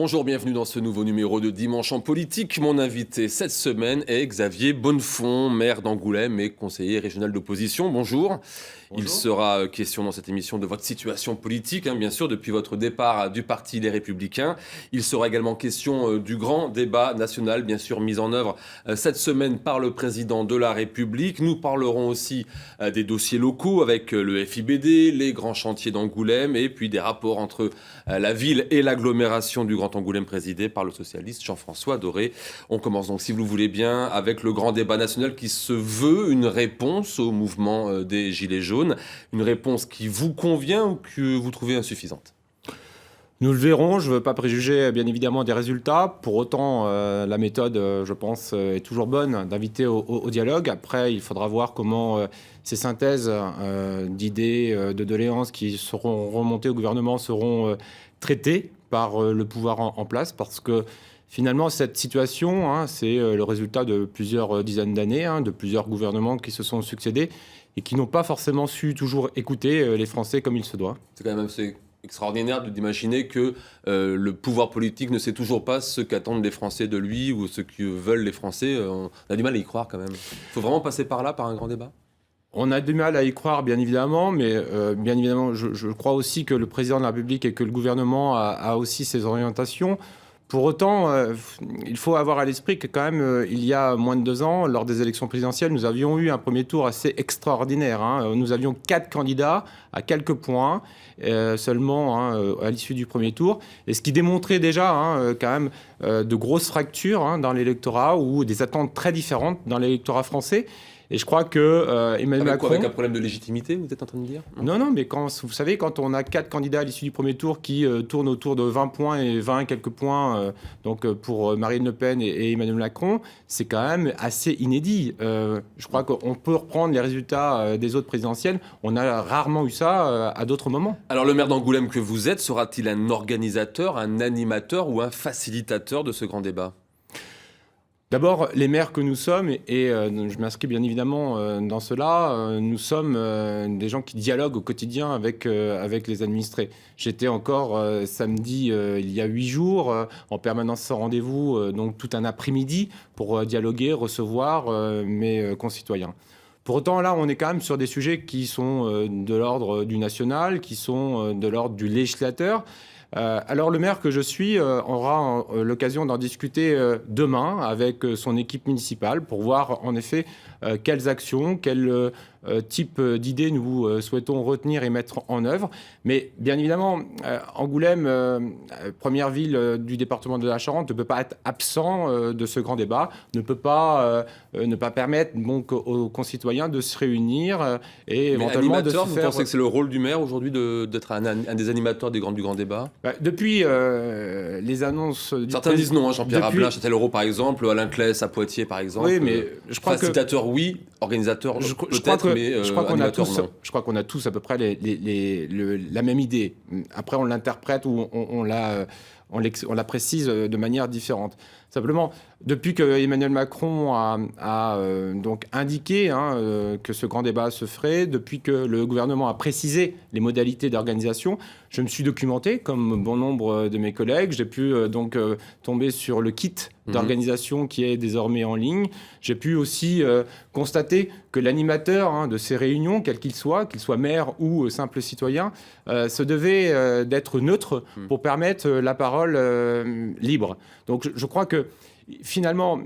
Bonjour, bienvenue dans ce nouveau numéro de Dimanche en politique. Mon invité cette semaine est Xavier Bonnefond, maire d'Angoulême et conseiller régional d'opposition. Bonjour. Il sera question dans cette émission de votre situation politique, bien sûr, depuis votre départ du Parti Les Républicains. Il sera également question du grand débat national, bien sûr, mis en œuvre cette semaine par le président de la République. Nous parlerons aussi des dossiers locaux avec le FIBD, les grands chantiers d'Angoulême et puis des rapports entre la ville et l'agglomération du Grand Angoulême présidé par le socialiste Jean-François Doré. On commence donc, si vous le voulez bien, avec le grand débat national qui se veut une réponse au mouvement des Gilets jaunes. Une réponse qui vous convient ou que vous trouvez insuffisante ? Nous le verrons, je ne veux pas préjuger bien évidemment des résultats. Pour autant, la méthode, je pense, est toujours bonne d'inviter au dialogue. Après, il faudra voir comment ces synthèses d'idées, de doléances qui seront remontées au gouvernement seront traitées par le pouvoir en place. Parce que finalement, cette situation, c'est le résultat de plusieurs dizaines d'années, de plusieurs gouvernements qui se sont succédés et qui n'ont pas forcément su toujours écouter les Français comme il se doit. C'est quand même extraordinaire d'imaginer que le pouvoir politique ne sait toujours pas ce qu'attendent les Français de lui ou ce que veulent les Français. On a du mal à y croire quand même. Il faut vraiment passer par là, par un grand débat ? On a du mal à y croire, bien évidemment, mais bien évidemment, je crois aussi que le président de la République et que le gouvernement a aussi ses orientations. Pour autant, il faut avoir à l'esprit que quand même, il y a moins de 2 ans, lors des élections présidentielles, nous avions eu un premier tour assez extraordinaire. Nous avions 4 candidats à quelques points seulement à l'issue du premier tour. Et ce qui démontrait déjà quand même de grosses fractures dans l'électorat ou des attentes très différentes dans l'électorat français. Et je crois que Emmanuel Macron... Avec un problème de légitimité, vous êtes en train de dire ? Non, mais vous savez, quand on a 4 candidats à l'issue du premier tour qui tournent autour de 20 points et 20 quelques points donc pour Marine Le Pen et Emmanuel Macron, c'est quand même assez inédit. Je crois qu'on peut reprendre les résultats des autres présidentielles. On a rarement eu ça à d'autres moments. Alors le maire d'Angoulême que vous êtes, sera-t-il un organisateur, un animateur ou un facilitateur de ce grand débat ? D'abord, les maires que nous sommes, et je m'inscris bien évidemment dans cela, nous sommes des gens qui dialoguent au quotidien avec les administrés. J'étais encore samedi, il y a 8 jours, en permanence sans rendez-vous, donc tout un après-midi pour dialoguer, recevoir mes concitoyens. Pour autant, là, on est quand même sur des sujets qui sont de l'ordre du national, qui sont de l'ordre du législateur. Alors le maire que je suis aura l'occasion d'en discuter demain avec son équipe municipale pour voir en effet quelles actions, quel type d'idées nous souhaitons retenir et mettre en œuvre. Mais bien évidemment, Angoulême, première ville du département de la Charente, ne peut pas être absent de ce grand débat, ne peut pas ne pas permettre donc aux concitoyens de se réunir et éventuellement de se faire... Vous pensez que c'est le rôle du maire aujourd'hui d'être un des animateurs du grand débat ? Depuis les annonces... Certains disent non, Jean-Pierre Ablin, Châtellerault par exemple, Alain Claes à Poitiers par exemple. Oui, mais je crois facilitateur, oui, organisateur peut-être, mais je crois qu'on a tous, non. Je crois qu'on a tous à peu près la même idée. Après, on l'interprète ou on la précise de manière différente. Simplement, depuis que Emmanuel Macron a donc indiqué que ce grand débat se ferait, depuis que le gouvernement a précisé les modalités d'organisation, je me suis documenté, comme bon nombre de mes collègues. J'ai pu donc tomber sur le kit d'organisation qui est désormais en ligne. J'ai pu aussi constater que l'animateur de ces réunions, quel qu'il soit maire ou simple citoyen, se devait d'être neutre pour permettre la parole libre. Donc je crois que finalement,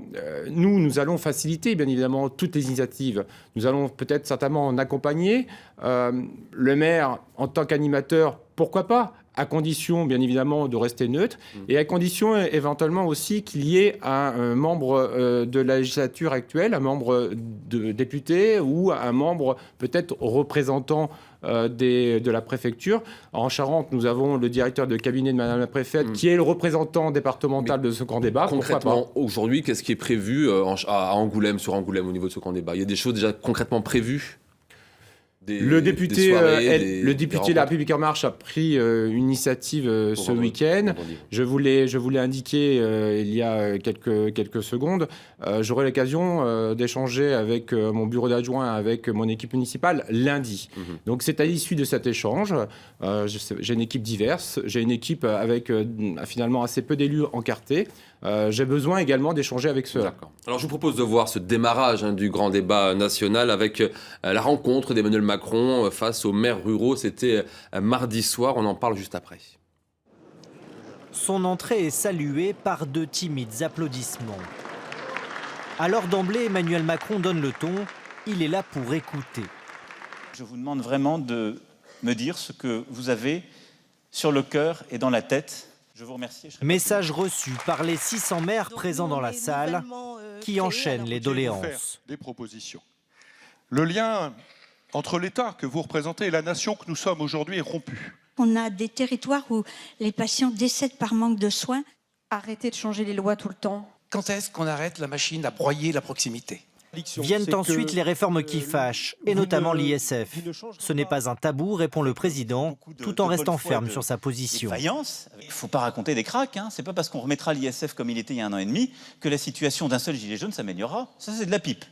nous allons faciliter, bien évidemment, toutes les initiatives. Nous allons peut-être certainement en accompagner. Le maire, en tant qu'animateur, pourquoi pas ? À condition, bien évidemment, de rester neutre et à condition, éventuellement aussi, qu'il y ait un membre de la législature actuelle, un membre de député ou un membre peut-être représentant de la préfecture. En Charente, nous avons le directeur de cabinet de Madame la préfète qui est le représentant départemental de ce grand débat. Concrètement, aujourd'hui, qu'est-ce qui est prévu à Angoulême, sur Angoulême, au niveau de ce grand débat ? Il y a des choses déjà concrètement prévues ? Le député de La République En Marche a pris une initiative ce week-end. Je voulais indiquer il y a quelques secondes, j'aurai l'occasion d'échanger avec mon bureau d'adjoint, avec mon équipe municipale lundi. Donc c'est à l'issue de cet échange. J'ai une équipe diverse, j'ai une équipe avec finalement assez peu d'élus encartés. J'ai besoin également d'échanger avec ceux-là. Alors je vous propose de voir ce démarrage du grand débat national avec la rencontre d'Emmanuel Macron face aux maires ruraux. C'était mardi soir, on en parle juste après. Son entrée est saluée par de timides applaudissements. Alors d'emblée, Emmanuel Macron donne le ton, il est là pour écouter. Je vous demande vraiment de me dire ce que vous avez sur le cœur et dans la tête. Je vous remercie. Message reçu par les 600 maires présents dans la salle qui enchaînent les doléances. Des propositions. Le lien entre l'État que vous représentez et la nation que nous sommes aujourd'hui est rompu. On a des territoires où les patients décèdent par manque de soins. Arrêtez de changer les lois tout le temps. Quand est-ce qu'on arrête la machine à broyer la proximité ? Viennent ensuite les réformes qui fâchent, et notamment l'ISF. Ce n'est pas un tabou, répond le président, tout en restant ferme sur sa position. Il ne faut pas raconter des cracks. C'est pas parce qu'on remettra l'ISF comme il était il y a 1 an et demi que la situation d'un seul gilet jaune s'améliorera. Ça, c'est de la pipe.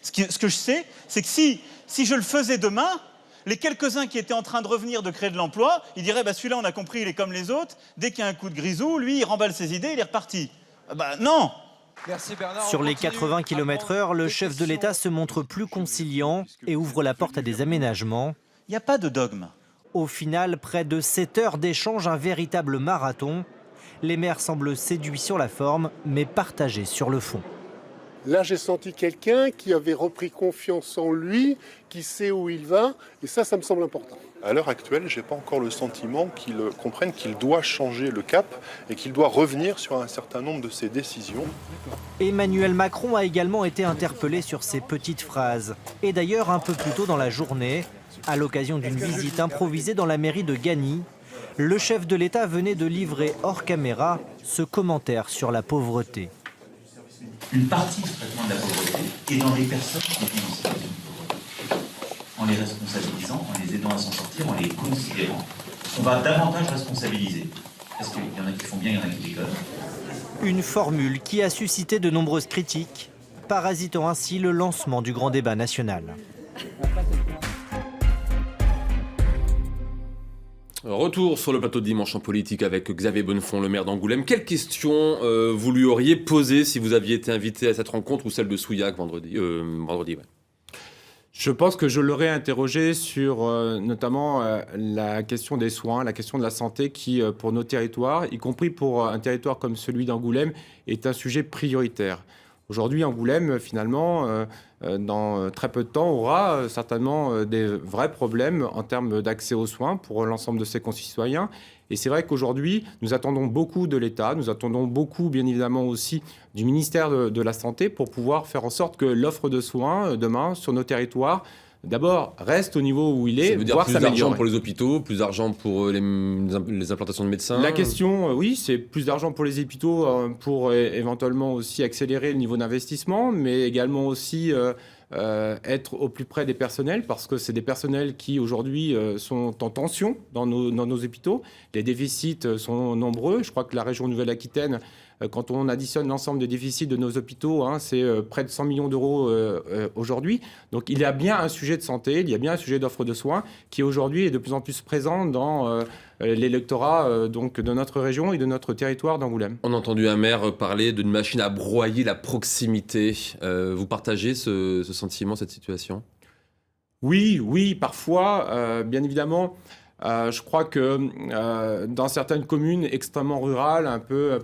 Ce que je sais, c'est que si je le faisais demain, les quelques-uns qui étaient en train de revenir de créer de l'emploi, ils diraient celui-là, on a compris, il est comme les autres. Dès qu'il y a un coup de grisou, lui, il remballe ses idées, il est reparti. Non. Merci Bernard. Sur les 80 km/h, le chef de l'État se montre plus conciliant et ouvre la porte à des aménagements. Il n'y a pas de dogme. Au final, près de 7 heures d'échange, un véritable marathon. Les maires semblent séduits sur la forme, mais partagés sur le fond. Là, j'ai senti quelqu'un qui avait repris confiance en lui, qui sait où il va, et ça me semble important. À l'heure actuelle, je n'ai pas encore le sentiment qu'il comprenne qu'il doit changer le cap et qu'il doit revenir sur un certain nombre de ses décisions. Emmanuel Macron a également été interpellé sur ces petites phrases. Et d'ailleurs, un peu plus tôt dans la journée, à l'occasion d'une visite improvisée dans la mairie de Gagny, le chef de l'État venait de livrer hors caméra ce commentaire sur la pauvreté. Une partie du traitement de la pauvreté est dans les personnes qui vivent en situation de pauvreté. En les responsabilisant, en les aidant à s'en sortir, en les considérant, on va davantage responsabiliser. Parce qu'il y en a qui font bien, il y en a qui déconnent. Une formule qui a suscité de nombreuses critiques, parasitant ainsi le lancement du grand débat national. Retour sur le plateau de Dimanche en politique avec Xavier Bonnefond, le maire d'Angoulême. Quelle question vous lui auriez posée si vous aviez été invité à cette rencontre ou celle de Souillac vendredi ouais. Je pense que je l'aurais interrogé sur notamment la question des soins, la question de la santé qui, pour nos territoires, y compris pour un territoire comme celui d'Angoulême, est un sujet prioritaire. Aujourd'hui, Angoulême, finalement, dans très peu de temps, aura certainement des vrais problèmes en termes d'accès aux soins pour l'ensemble de ses concitoyens. Et c'est vrai qu'aujourd'hui, nous attendons beaucoup de l'État, nous attendons beaucoup, bien évidemment, aussi du ministère de la Santé pour pouvoir faire en sorte que l'offre de soins, demain, sur nos territoires, d'abord, reste au niveau où il est, ça veut dire voire plus s'améliorer. d'argent pour les hôpitaux, plus d'argent pour les implantations de médecins. La question, oui, c'est plus d'argent pour les hôpitaux pour éventuellement aussi accélérer le niveau d'investissement, mais également aussi être au plus près des personnels, parce que c'est des personnels qui aujourd'hui sont en tension dans nos hôpitaux. Les déficits sont nombreux. Je crois que la région Nouvelle-Aquitaine, quand on additionne l'ensemble des déficits de nos hôpitaux, c'est près de 100 millions d'euros aujourd'hui. Donc il y a bien un sujet de santé, il y a bien un sujet d'offre de soins qui aujourd'hui est de plus en plus présent dans l'électorat donc de notre région et de notre territoire d'Angoulême. On a entendu un maire parler d'une machine à broyer la proximité. Vous partagez ce sentiment, cette situation ? Oui, parfois, bien évidemment. Je crois que dans certaines communes extrêmement rurales, un peu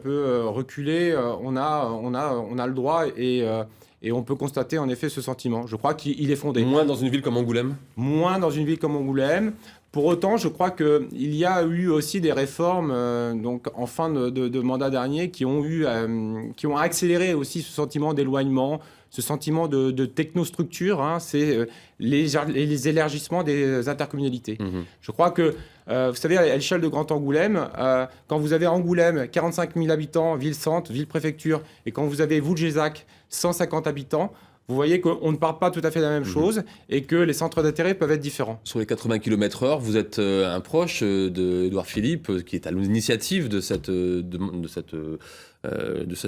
reculées, on a le droit et on peut constater en effet ce sentiment. Je crois qu'il est fondé. Moins dans une ville comme Angoulême ? Moins dans une ville comme Angoulême. Pour autant, je crois qu'il y a eu aussi des réformes donc en fin de mandat dernier qui ont accéléré aussi ce sentiment d'éloignement, ce sentiment de technostructure. C'est les élargissements des intercommunalités. Je crois que, vous savez, à l'échelle de Grand Angoulême, quand vous avez Angoulême, 45 000 habitants, ville-centre, ville-préfecture, et quand vous avez Voulgesac, 150 habitants, vous voyez qu'on ne parle pas tout à fait de la même chose et que les centres d'intérêt peuvent être différents. Sur les 80 km/h, vous êtes un proche d'Édouard Philippe, qui est à l'initiative de ce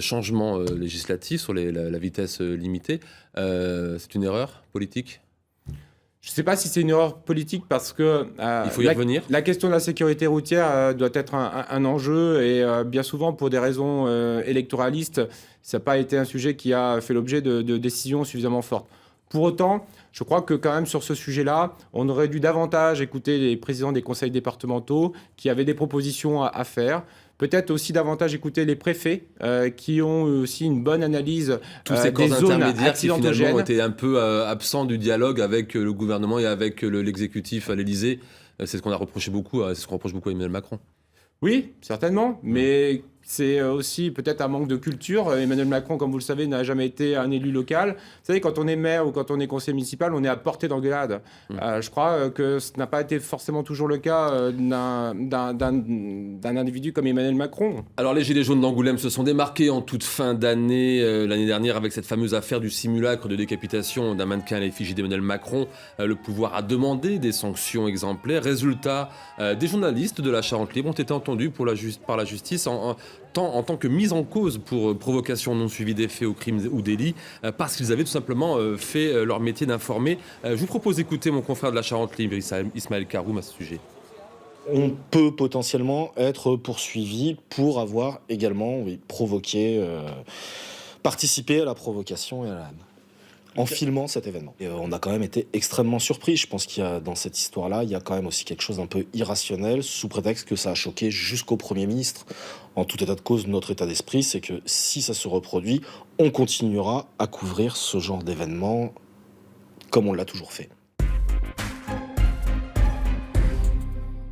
changement législatif sur la vitesse limitée. C'est une erreur politique ? Je ne sais pas si c'est une erreur politique parce que il faut y revenir. La question de la sécurité routière doit être un enjeu et bien souvent pour des raisons électoralistes, ça n'a pas été un sujet qui a fait l'objet de décisions suffisamment fortes. Pour autant, je crois que quand même sur ce sujet-là, on aurait dû davantage écouter les présidents des conseils départementaux qui avaient des propositions à faire. Peut-être aussi davantage écouter les préfets qui ont aussi une bonne analyse tous ces corps des zones intermédiaires qui finalement accidentogènes. ont été un peu absents du dialogue avec le gouvernement et avec l'exécutif à l'Élysée. C'est ce qu'on a reproché beaucoup, c'est ce qu'on reproche beaucoup à Emmanuel Macron. Oui, certainement, mais c'est aussi peut-être un manque de culture. Emmanuel Macron, comme vous le savez, n'a jamais été un élu local. Vous savez, quand on est maire ou quand on est conseiller municipal, on est à portée d'engueulade. Je crois que ce n'a pas été forcément toujours le cas d'un individu comme Emmanuel Macron. Alors les Gilets jaunes d'Angoulême se sont démarqués en toute fin d'année, l'année dernière, avec cette fameuse affaire du simulacre de décapitation d'un mannequin à l'effigie d'Emmanuel Macron. Le pouvoir a demandé des sanctions exemplaires. Résultat, des journalistes de la Charente-Libre ont été entendus par la justice en tant que mise en cause pour provocation non suivie des faits ou crimes ou délits, parce qu'ils avaient tout simplement fait leur métier d'informer. Je vous propose d'écouter mon confrère de la Charente-Libre, Ismaël Karoum, à ce sujet. On peut potentiellement être poursuivi pour avoir également provoqué, participé à la provocation et à la haine, en filmant cet événement. Et on a quand même été extrêmement surpris. Je pense qu'il y a dans cette histoire-là, il y a quand même aussi quelque chose d'un peu irrationnel, sous prétexte que ça a choqué jusqu'au Premier ministre. En tout état de cause, notre état d'esprit, c'est que si ça se reproduit, on continuera à couvrir ce genre d'événement comme on l'a toujours fait.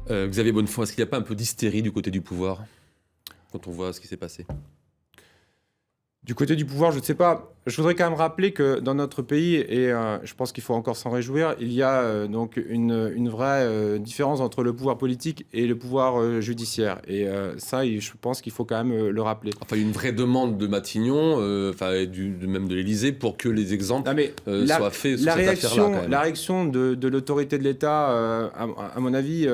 Xavier Bonnefond, est-ce qu'il n'y a pas un peu d'hystérie du côté du pouvoir quand on voit ce qui s'est passé ? Du côté du pouvoir, je ne sais pas. Je voudrais quand même rappeler que dans notre pays, et je pense qu'il faut encore s'en réjouir, il y a donc une vraie différence entre le pouvoir politique et le pouvoir judiciaire. Et ça, je pense qu'il faut quand même le rappeler. Enfin, il y a une vraie demande de Matignon, même de l'Élysée, pour que les exemples soient faits sur cette affaire-là. Quand même. La réaction de l'autorité de l'État, à mon avis,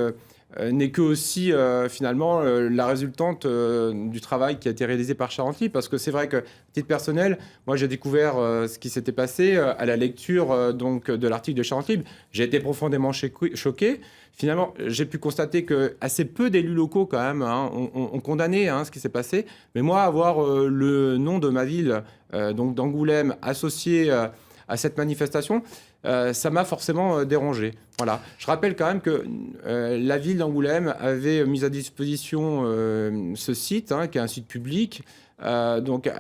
n'est que aussi finalement la résultante du travail qui a été réalisé par Charente-Libre, parce que c'est vrai que, à titre personnel, moi j'ai découvert ce qui s'était passé à la lecture donc de l'article de Charente-Libre. J'ai été profondément choqué. Finalement, j'ai pu constater que assez peu d'élus locaux quand même ont condamné ce qui s'est passé. Mais moi, avoir le nom de ma ville, donc d'Angoulême, associé à cette manifestation, ça m'a forcément dérangé. Voilà. Je rappelle quand même que la ville d'Angoulême avait mis à disposition ce site, qui est un site public, donc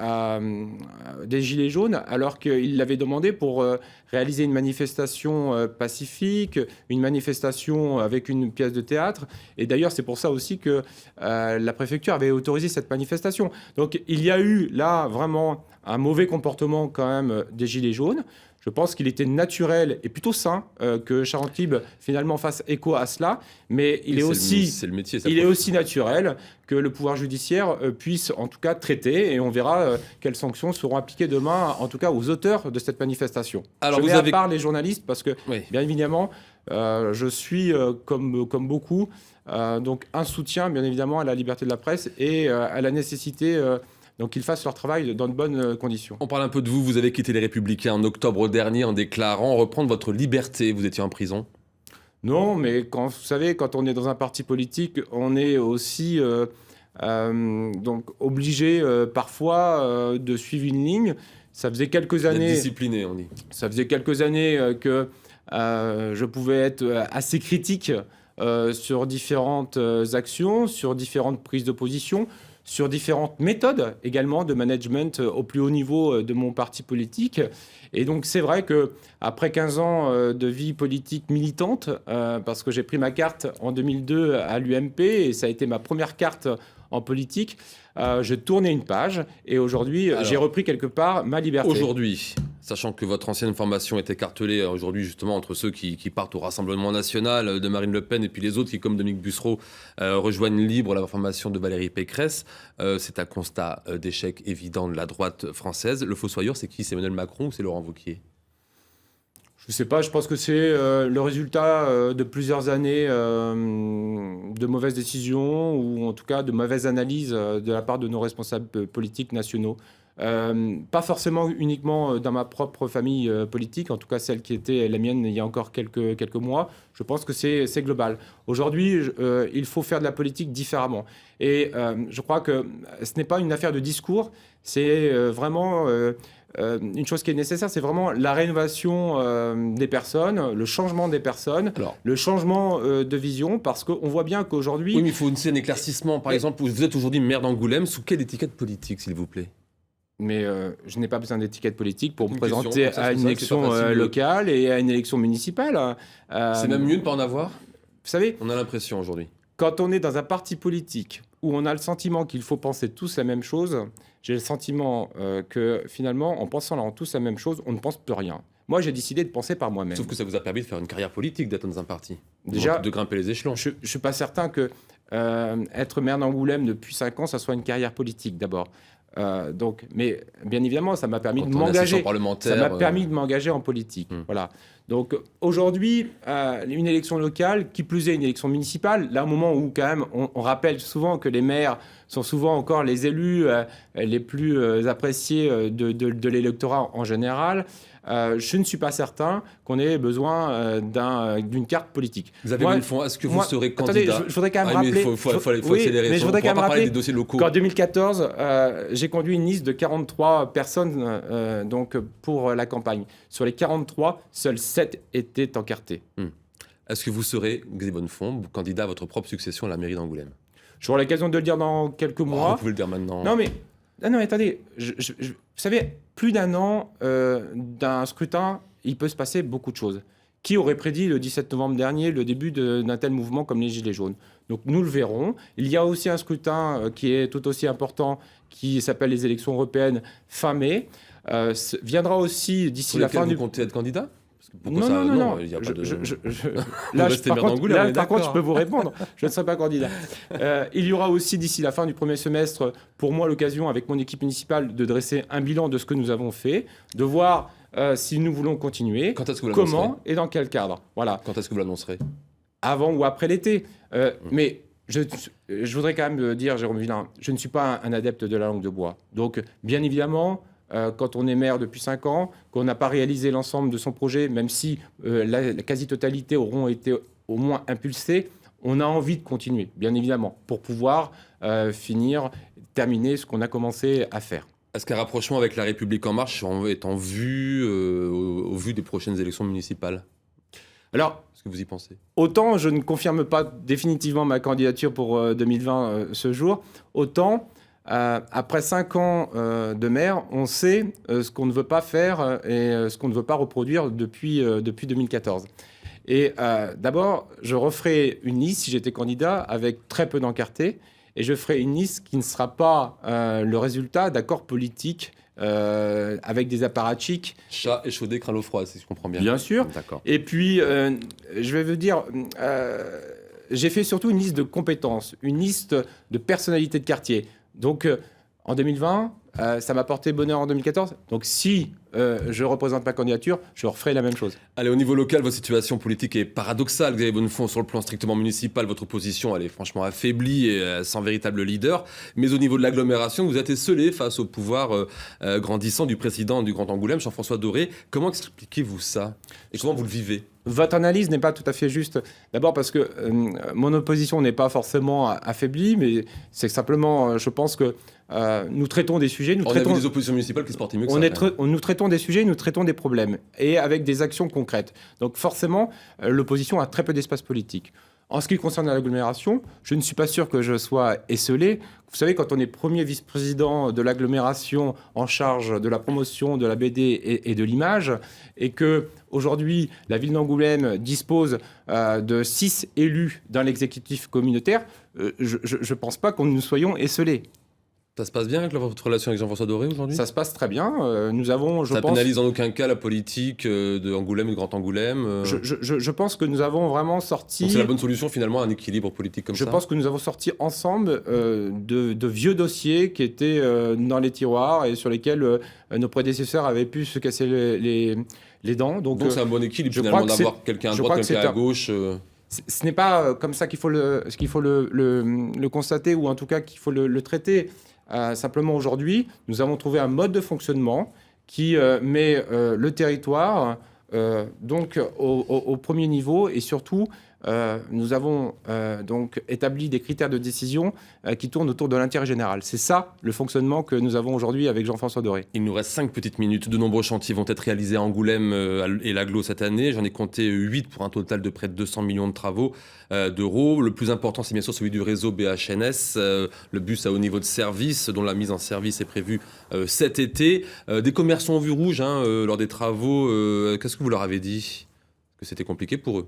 des Gilets jaunes, alors qu'il l'avait demandé pour réaliser une manifestation pacifique, une manifestation avec une pièce de théâtre. Et d'ailleurs, c'est pour ça aussi que la préfecture avait autorisé cette manifestation. Donc il y a eu là vraiment un mauvais comportement quand même des Gilets jaunes. Je pense qu'il était naturel et plutôt sain que Charente-Libre finalement fasse écho à cela, mais il est aussi naturel que le pouvoir judiciaire puisse en tout cas traiter, et on verra quelles sanctions seront appliquées demain, en tout cas aux auteurs de cette manifestation. Alors je mets à part les journalistes parce que bien évidemment je suis comme beaucoup donc un soutien bien évidemment à la liberté de la presse et à la nécessité donc qu'ils fassent leur travail dans de bonnes conditions. On parle un peu de vous. Vous avez quitté les Républicains en octobre dernier en déclarant reprendre votre liberté. Vous étiez en prison ? Non, mais vous savez, quand on est dans un parti politique, on est aussi donc obligé parfois de suivre une ligne. Ça faisait quelques années... discipliné, on dit. Ça faisait quelques années que je pouvais être assez critique sur différentes actions, sur différentes prises de position, sur différentes méthodes également de management au plus haut niveau de mon parti politique. Et donc c'est vrai qu'après 15 ans de vie politique militante, parce que j'ai pris ma carte en 2002 à l'UMP, et ça a été ma première carte en politique, j'ai tourné une page, et aujourd'hui j'ai repris quelque part ma liberté. Aujourd'hui, Sachant que votre ancienne formation est écartelée aujourd'hui justement entre ceux qui partent au Rassemblement national de Marine Le Pen et puis les autres qui, comme Dominique Bussereau, rejoignent libre la formation de Valérie Pécresse. C'est un constat d'échec évident de la droite française. Le fossoyeur, c'est qui? C'est Emmanuel Macron ou c'est Laurent Wauquiez? Je ne sais pas, je pense que c'est le résultat de plusieurs années de mauvaises décisions ou en tout cas de mauvaises analyses de la part de nos responsables politiques nationaux. Pas forcément uniquement dans ma propre famille politique, en tout cas celle qui était la mienne il y a encore quelques mois. Je pense que c'est global. Aujourd'hui, il faut faire de la politique différemment. Et je crois que ce n'est pas une affaire de discours, c'est vraiment... une chose qui est nécessaire, c'est vraiment la rénovation des personnes, le changement des personnes, le changement de vision, parce qu'on voit bien qu'aujourd'hui... Oui, mais il faut aussi un éclaircissement. Par exemple, vous êtes aujourd'hui maire d'Angoulême. Sous quelle étiquette politique, s'il vous plaît? Mais je n'ai pas besoin d'étiquette politique pour me présenter à une élection locale et à une élection municipale. C'est même mieux de ne pas en avoir? Vous savez, on a l'impression aujourd'hui. Quand on est dans un parti politique où on a le sentiment qu'il faut penser tous la même chose, j'ai le sentiment que finalement, en pensant tous la même chose, on ne pense plus rien. Moi, j'ai décidé de penser par moi-même. Sauf que ça vous a permis de faire une carrière politique, d'être dans un parti. Déjà, de grimper les échelons. Je ne suis pas certain que être maire d'Angoulême depuis 5 ans, ça soit une carrière politique d'abord. Mais bien évidemment, ça m'a permis de m'engager. Ça m'a permis de m'engager en politique. Voilà. Donc aujourd'hui, une élection locale, qui plus est une élection municipale, là au moment où quand même on rappelle souvent que les maires sont souvent encore les élus les plus appréciés de l'électorat en général. Je ne suis pas certain qu'on ait besoin d'une carte politique. Vous avez vu le fond. Est-ce que vous serez candidat? Attendez, je voudrais quand même rappeler... Il faut accélérer. Mais je voudrais quand même rappeler des dossiers locaux. qu'en 2014, j'ai conduit une liste de 43 personnes donc pour la campagne. Sur les 43, seuls 7 étaient encartés. Est-ce que vous serez, Xavier Bonnefond, candidat à votre propre succession à la mairie d'Angoulême? J'aurai l'occasion de le dire dans quelques mois. Vous pouvez le dire maintenant. Non mais attendez, vous savez, plus d'un an d'un scrutin, il peut se passer beaucoup de choses. Qui aurait prédit le 17 novembre dernier le début d'un tel mouvement comme les Gilets jaunes? Donc nous le verrons. Il y a aussi un scrutin qui est tout aussi important, qui s'appelle les élections européennes fin mai. Viendra aussi d'ici la fin du... Vous comptez être candidat? Non. Il y a pas de... Là, par contre, je peux vous répondre. Je ne serai pas candidat. Il y aura aussi, d'ici la fin du premier semestre, pour moi, l'occasion, avec mon équipe municipale, de dresser un bilan de ce que nous avons fait, de voir si nous voulons continuer, quand est-ce que vous comment et dans quel cadre. Voilà. Quand est-ce que vous l'annoncerez? Avant ou après l'été. Mais je voudrais quand même dire, Jérôme Villain, je ne suis pas un adepte de la langue de bois. Donc, bien évidemment... quand on est maire depuis 5 ans, qu'on n'a pas réalisé l'ensemble de son projet, même si la quasi-totalité auront été au moins impulsées, on a envie de continuer, bien évidemment, pour pouvoir terminer ce qu'on a commencé à faire. Est-ce qu'un rapprochement avec La République En Marche est en vue au vu des prochaines élections municipales? Alors, est-ce que vous y pensez? Autant je ne confirme pas définitivement ma candidature pour 2020 ce jour, autant... après 5 ans de maire, on sait ce qu'on ne veut pas faire et ce qu'on ne veut pas reproduire depuis 2014. Et d'abord, je referai une liste, si j'étais candidat, avec très peu d'encartés, et je ferai une liste qui ne sera pas le résultat d'accords politiques avec des apparatchiks. Chat échaudé, craint l'eau froide, si je comprends bien. Bien sûr. D'accord. Et puis, je vais vous dire... j'ai fait surtout une liste de compétences, une liste de personnalités de quartier. Donc, en 2020, ça m'a porté bonheur en 2014. Donc, si je représente ma candidature, je referai la même chose. Allez, au niveau local, votre situation politique est paradoxale. Xavier Bonnefond, sur le plan strictement municipal, votre opposition, elle est franchement affaiblie et sans véritable leader. Mais au niveau de l'agglomération, vous êtes esseulé face au pouvoir grandissant du président du Grand Angoulême, Jean-François Doré. Comment expliquez-vous ça? Et comment vous le vivez? Votre analyse n'est pas tout à fait juste. D'abord parce que mon opposition n'est pas forcément affaiblie, mais c'est simplement, je pense que nous traitons des sujets... On a vu des oppositions municipales qui se portent mieux que ça. Nous traitons des sujets, nous traitons des problèmes, et avec des actions concrètes. Donc forcément, l'opposition a très peu d'espace politique. En ce qui concerne l'agglomération, je ne suis pas sûr que je sois esseulé. Vous savez, quand on est premier vice-président de l'agglomération en charge de la promotion de la BD et de l'image, et que aujourd'hui la ville d'Angoulême dispose de 6 élus dans l'exécutif communautaire, je ne pense pas que nous soyons esseulés. Ça se passe bien avec votre relation avec Jean-François Doré aujourd'hui? Ça se passe très bien. Nous avons, je Ça pense... pénalise en aucun cas la politique de Angoulême et de Grand Angoulême Je pense que nous avons vraiment sorti... Donc c'est la bonne solution finalement, un équilibre politique comme ça? Je pense que nous avons sorti ensemble de vieux dossiers qui étaient dans les tiroirs et sur lesquels nos prédécesseurs avaient pu se casser les dents. Donc c'est un bon équilibre finalement d'avoir quelqu'un à droite, quelqu'un à gauche. Ce n'est pas comme ça qu'il faut le constater ou en tout cas qu'il faut le traiter. Simplement aujourd'hui, nous avons trouvé un mode de fonctionnement qui met le territoire donc au premier niveau et surtout nous avons donc établi des critères de décision qui tournent autour de l'intérêt général. C'est ça le fonctionnement que nous avons aujourd'hui avec Jean-François Doré. Il nous reste 5 petites minutes. De nombreux chantiers vont être réalisés à Angoulême et l'Aglo cette année. J'en ai compté 8 pour un total de près de 200 millions de travaux d'euros. Le plus important, c'est bien sûr celui du réseau BHNS, le bus à haut niveau de service, dont la mise en service est prévue cet été. Des commerçants ont vu rouge lors des travaux. Qu'est-ce que vous leur avez dit? Que c'était compliqué pour eux?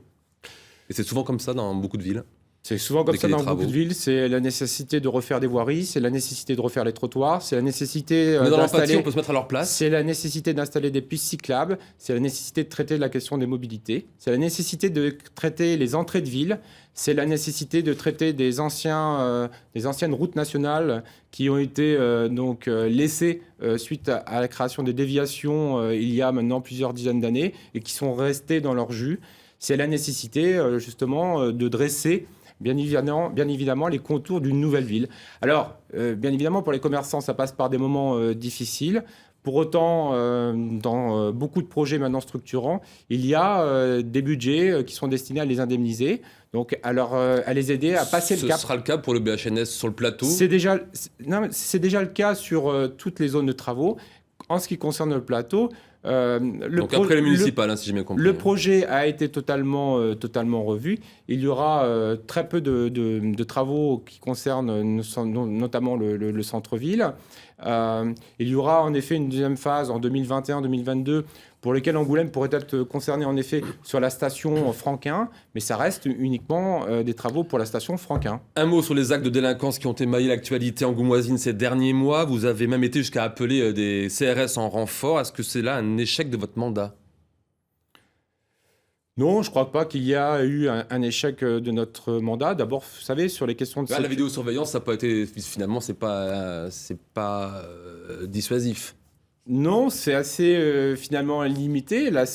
Et c'est souvent comme ça dans beaucoup de villes. C'est souvent comme ça dans beaucoup de villes. C'est la nécessité de refaire des voiries, c'est la nécessité de refaire les trottoirs, c'est la nécessité d'installer... on peut se mettre à leur place. C'est la nécessité d'installer des pistes cyclables, c'est la nécessité de traiter la question des mobilités, c'est la nécessité de traiter les entrées de ville, c'est la nécessité de traiter des anciennes routes nationales qui ont été laissées suite à la création des déviations il y a maintenant plusieurs dizaines d'années et qui sont restées dans leur jus. C'est la nécessité, justement, de dresser, bien évidemment, les contours d'une nouvelle ville. Alors, bien évidemment, pour les commerçants, ça passe par des moments difficiles. Pour autant, dans beaucoup de projets maintenant structurants, il y a des budgets qui sont destinés à les indemniser, donc à les aider à passer le cap. Ce sera le cas pour le BHNS sur le plateau? C'est déjà le cas sur toutes les zones de travaux. En ce qui concerne le plateau, donc après le municipal, si j'ai bien compris. Le projet a été totalement revu. Il y aura très peu de travaux qui concernent notamment le centre-ville. Il y aura en effet une deuxième phase en 2021-2022 pour lesquelles Angoulême pourrait être concerné en effet sur la station Franquin, mais ça reste uniquement des travaux pour la station Franquin. Un mot sur les actes de délinquance qui ont émaillé l'actualité angoumoisine ces derniers mois. Vous avez même été jusqu'à appeler des CRS en renfort. Est-ce que c'est là un échec de votre mandat? Non, je ne crois pas qu'il y a eu un échec de notre mandat. D'abord, vous savez, sur les questions de... La vidéosurveillance, ça n'a pas été... Finalement, c'est pas dissuasif. Non, c'est assez finalement limité. Le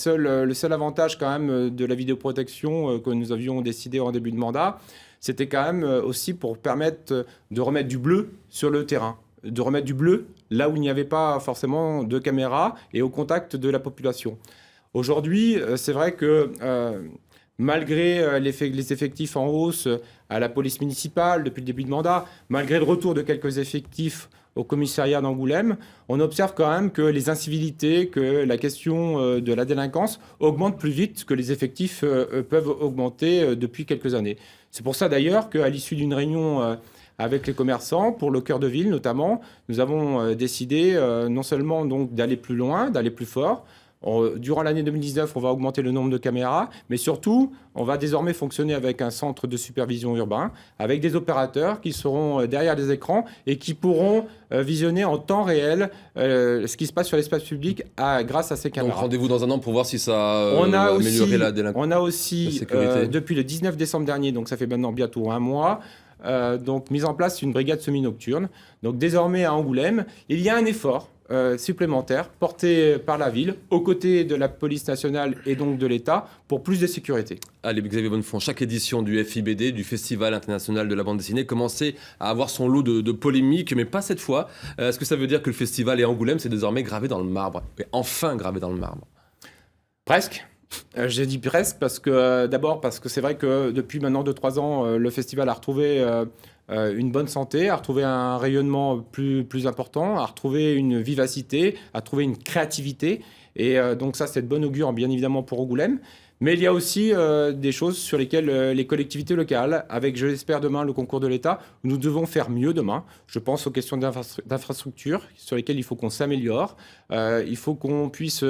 seul avantage quand même de la vidéoprotection que nous avions décidé en début de mandat, c'était quand même aussi pour permettre de remettre du bleu sur le terrain. De remettre du bleu là où il n'y avait pas forcément de caméra et au contact de la population. Aujourd'hui, c'est vrai que malgré les effectifs en hausse à la police municipale depuis le début de mandat, malgré le retour de quelques effectifs au commissariat d'Angoulême, on observe quand même que les incivilités, que la question de la délinquance augmente plus vite que les effectifs peuvent augmenter depuis quelques années. C'est pour ça d'ailleurs qu'à l'issue d'une réunion avec les commerçants, pour le cœur de ville notamment, nous avons décidé non seulement donc d'aller plus loin, d'aller plus fort. Durant l'année 2019, on va augmenter le nombre de caméras, mais surtout, on va désormais fonctionner avec un centre de supervision urbain, avec des opérateurs qui seront derrière les écrans et qui pourront visionner en temps réel ce qui se passe sur l'espace public grâce à ces caméras. Donc rendez-vous dans un an pour voir si ça a amélioré la délinquance. On a aussi, depuis le 19 décembre dernier, donc ça fait maintenant bientôt un mois, donc mise en place une brigade semi-nocturne. Donc désormais à Angoulême, il y a un effort supplémentaire porté par la ville, aux côtés de la police nationale et donc de l'État, pour plus de sécurité. Allez, Xavier Bonnefond, chaque édition du FIBD, du Festival international de la bande dessinée, commençait à avoir son lot de polémiques, mais pas cette fois. Est-ce que ça veut dire que le festival et Angoulême, c'est désormais gravé dans le marbre? Enfin gravé dans le marbre? Presque. J'ai dit presque parce que c'est vrai que depuis maintenant 2-3 ans, le festival a retrouvé une bonne santé, a retrouvé un rayonnement plus important, a retrouvé une vivacité, a retrouvé une créativité. Et donc ça, c'est de bon augure, bien évidemment, pour Angoulême. Mais il y a aussi des choses sur lesquelles les collectivités locales, avec, je l'espère, demain, le concours de l'État, nous devons faire mieux demain. Je pense aux questions d'infrastructure sur lesquelles il faut qu'on s'améliore. Il faut qu'on puisse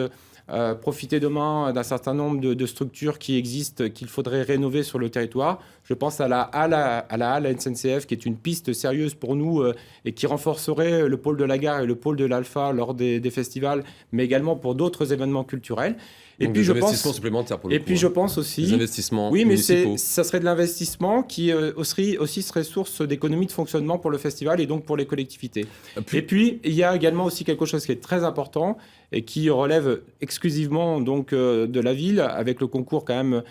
profiter demain d'un certain nombre de structures qui existent, qu'il faudrait rénover sur le territoire. Je pense à la halle à SNCF, qui est une piste sérieuse pour nous et qui renforcerait le pôle de la gare et le pôle de l'Alpha lors des festivals, mais également pour d'autres événements culturels. Et puis je pense supplémentaires pour le coup. Et puis je pense aussi des investissements oui, mais municipaux. ça serait de l'investissement qui aussi serait source d'économies de fonctionnement pour le festival et donc pour les collectivités. Et puis il y a également aussi quelque chose qui est très important et qui relève exclusivement donc de la ville, avec le concours quand même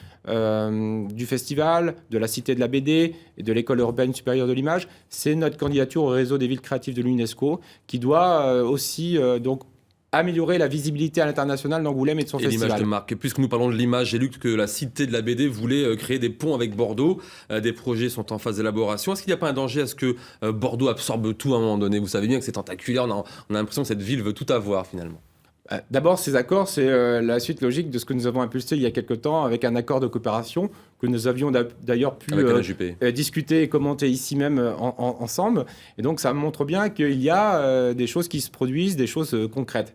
du festival, de la Cité de la BD et de l'École urbaine supérieure de l'image. C'est notre candidature au réseau des villes créatives de l'UNESCO qui doit aussi donc améliorer la visibilité à l'international d'Angoulême et de son festival. L'image de marque. Puisque nous parlons de l'image, j'ai lu que la Cité de la BD voulait créer des ponts avec Bordeaux. Des projets sont en phase d'élaboration. Est-ce qu'il n'y a pas un danger à ce que Bordeaux absorbe tout à un moment donné? Vous savez bien que c'est tentaculaire, on a l'impression que cette ville veut tout avoir finalement. D'abord, ces accords, c'est la suite logique de ce que nous avons impulsé il y a quelque temps avec un accord de coopération que nous avions d'ailleurs pu discuter et commenter ici même ensemble. Et donc, ça montre bien qu'il y a des choses qui se produisent, des choses concrètes.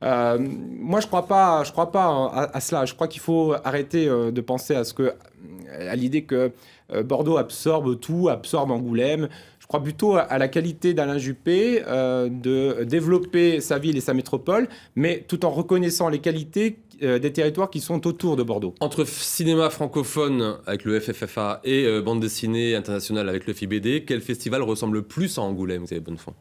Moi, je crois pas à cela. Je crois qu'il faut arrêter de penser à l'idée que Bordeaux absorbe tout, absorbe Angoulême. Je crois plutôt à la qualité d'Alain Juppé de développer sa ville et sa métropole, mais tout en reconnaissant les qualités des territoires qui sont autour de Bordeaux. Entre cinéma francophone avec le FFFA et bande dessinée internationale avec le FIBD, quel festival ressemble le plus à Angoulême, vous avez Bonnefond?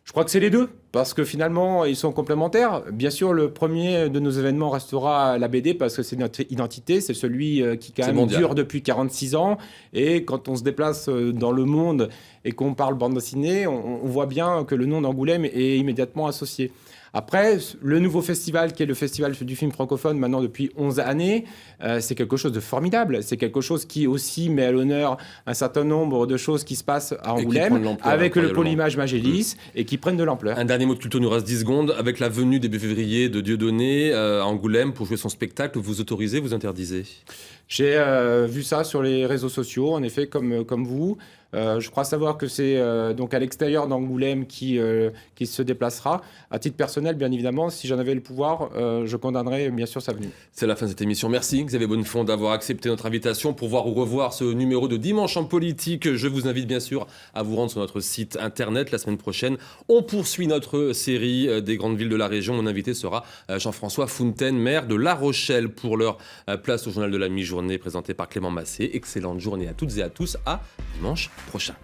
Je crois que c'est les deux, parce que finalement, ils sont complémentaires. Bien sûr, le premier de nos événements restera la BD, parce que c'est notre identité, c'est celui qui quand même dure depuis 46 ans. Et quand on se déplace dans le monde et qu'on parle bande dessinée, on voit bien que le nom d'Angoulême est immédiatement associé. Après, le nouveau festival, qui est le festival du film francophone, maintenant depuis 11 années, c'est quelque chose de formidable. C'est quelque chose qui aussi met à l'honneur un certain nombre de choses qui se passent à Angoulême, avec le pôle image Magélis, et qui prennent de l'ampleur. Un dernier mot de culture, nous reste 10 secondes. Avec la venue début février de Dieudonné à Angoulême pour jouer son spectacle, vous autorisez, vous interdisez? J'ai vu ça sur les réseaux sociaux, en effet, comme vous. Je crois savoir que c'est donc à l'extérieur d'Angoulême qui se déplacera. À titre personnel, bien évidemment, si j'en avais le pouvoir, je condamnerais bien sûr sa venue. C'est la fin de cette émission. Merci Xavier Bonnefond d'avoir accepté notre invitation pour voir ou revoir ce numéro de Dimanche en politique. Je vous invite bien sûr à vous rendre sur notre site internet la semaine prochaine. On poursuit notre série des grandes villes de la région. Mon invité sera Jean-François Fountaine, maire de La Rochelle. Pour leur place au journal de la mi-journée présenté par Clément Massé. Excellente journée à toutes et à tous. À dimanche prochain.